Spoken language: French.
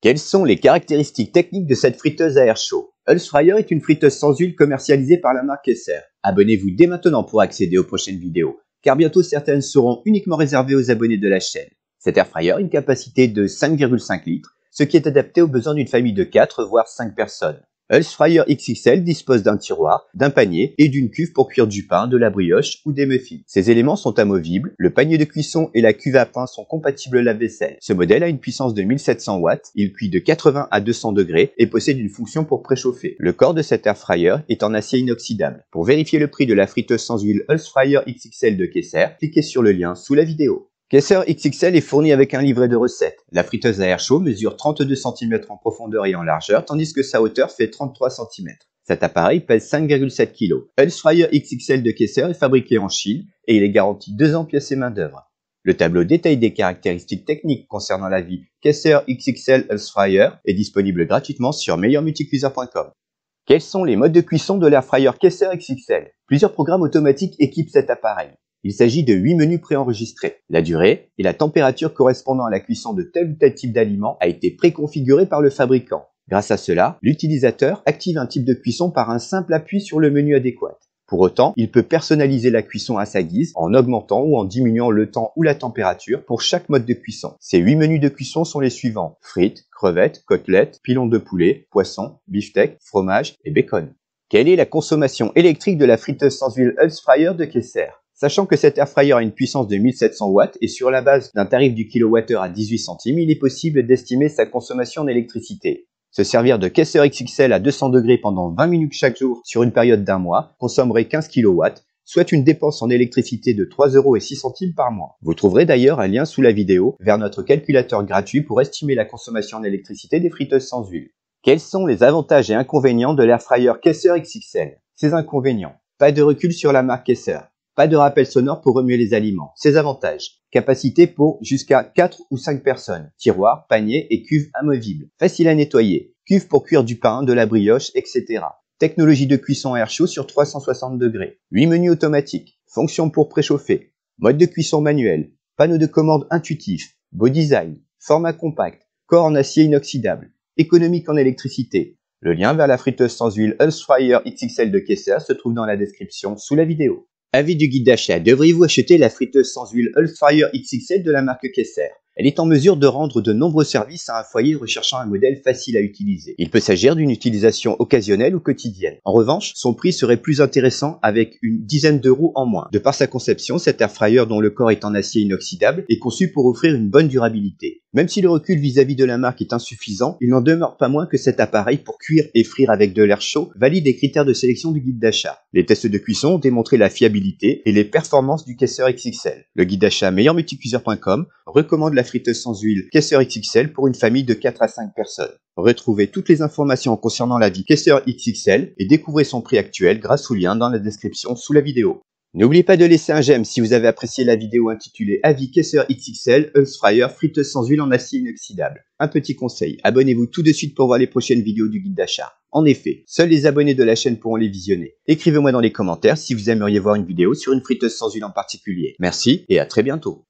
Quelles sont les caractéristiques techniques de cette friteuse à air chaud? Hulse Fryer est une friteuse sans huile commercialisée par la marque Kesser. Abonnez-vous dès maintenant pour accéder aux prochaines vidéos, car bientôt certaines seront uniquement réservées aux abonnés de la chaîne. Cet air fryer a une capacité de 5,5 litres, ce qui est adapté aux besoins d'une famille de 4 voire 5 personnes. Hulse Fryer XXL dispose d'un tiroir, d'un panier et d'une cuve pour cuire du pain, de la brioche ou des muffins. Ces éléments sont amovibles, le panier de cuisson et la cuve à pain sont compatibles lave-vaisselle. Ce modèle a une puissance de 1700 watts, il cuit de 80 à 200 degrés et possède une fonction pour préchauffer. Le corps de cet air fryer est en acier inoxydable. Pour vérifier le prix de la friteuse sans huile Hulse Fryer XXL de Kesser, cliquez sur le lien sous la vidéo. Kesser XXL est fourni avec un livret de recettes. La friteuse à air chaud mesure 32 cm en profondeur et en largeur, tandis que sa hauteur fait 33 cm. Cet appareil pèse 5,7 kg. Hulse Fryer XXL de Kesser est fabriqué en Chine et il est garanti 2 ans pièces et main d'œuvre. Le tableau détaillé des caractéristiques techniques concernant la vie Kesser XXL Hulse Fryer est disponible gratuitement sur meilleurmulticuiseur.com. Quels sont les modes de cuisson de l'air fryer Kesser XXL? Plusieurs programmes automatiques équipent cet appareil. Il s'agit de 8 menus préenregistrés. La durée et la température correspondant à la cuisson de tel ou tel type d'aliment a été préconfigurée par le fabricant. Grâce à cela, l'utilisateur active un type de cuisson par un simple appui sur le menu adéquat. Pour autant, il peut personnaliser la cuisson à sa guise en augmentant ou en diminuant le temps ou la température pour chaque mode de cuisson. Ces 8 menus de cuisson sont les suivants: frites, crevettes, côtelettes, pilons de poulet, poisson, beefsteak, fromage et bacon. Quelle est la consommation électrique de la friteuse sans huile Hulse Fryer de Kesser? Sachant que cet air fryer a une puissance de 1700 watts et sur la base d'un tarif du kilowattheure à 18 centimes, il est possible d'estimer sa consommation en électricité. Se servir de Kesser XXL à 200 degrés pendant 20 minutes chaque jour sur une période d'un mois consommerait 15 kW, soit une dépense en électricité de 3,06 € par mois. Vous trouverez d'ailleurs un lien sous la vidéo vers notre calculateur gratuit pour estimer la consommation en électricité des friteuses sans huile. Quels sont les avantages et inconvénients de l'air fryer Kesser XXL? Ses inconvénients: pas de recul sur la marque Kesser. Pas de rappel sonore pour remuer les aliments. Ses avantages: capacité pour jusqu'à 4 ou 5 personnes. Tiroir, panier et cuve amovibles. Facile à nettoyer. Cuve pour cuire du pain, de la brioche, etc. Technologie de cuisson à air chaud sur 360 degrés. 8 menus automatiques. Fonction pour préchauffer. Mode de cuisson manuel. Panneau de commande intuitif. Beau design. Format compact. Corps en acier inoxydable. Économique en électricité. Le lien vers la friteuse sans huile Hulse Fryer XXL de Kesser se trouve dans la description sous la vidéo. Avis du guide d'achat: devriez-vous acheter la friteuse sans huile Hulse Fryer XXL de la marque Kesser? Elle est en mesure de rendre de nombreux services à un foyer recherchant un modèle facile à utiliser. Il peut s'agir d'une utilisation occasionnelle ou quotidienne. En revanche, son prix serait plus intéressant avec une dizaine d'euros en moins. De par sa conception, cet air fryer dont le corps est en acier inoxydable est conçu pour offrir une bonne durabilité. Même si le recul vis-à-vis de la marque est insuffisant, il n'en demeure pas moins que cet appareil pour cuire et frire avec de l'air chaud valide les critères de sélection du guide d'achat. Les tests de cuisson ont démontré la fiabilité et les performances du Kesser XXL. Le guide d'achat meilleurmulticuiseur.com recommande la friteuse sans huile Kesser XXL pour une famille de 4 à 5 personnes. Retrouvez toutes les informations concernant la vie Kesser XXL et découvrez son prix actuel grâce au lien dans la description sous la vidéo. N'oubliez pas de laisser un j'aime si vous avez apprécié la vidéo intitulée Avis Kesser XXL Hulse Fryer friteuse sans huile en acier inoxydable. Un petit conseil, abonnez-vous tout de suite pour voir les prochaines vidéos du guide d'achat. En effet, seuls les abonnés de la chaîne pourront les visionner. Écrivez-moi dans les commentaires si vous aimeriez voir une vidéo sur une friteuse sans huile en particulier. Merci et à très bientôt.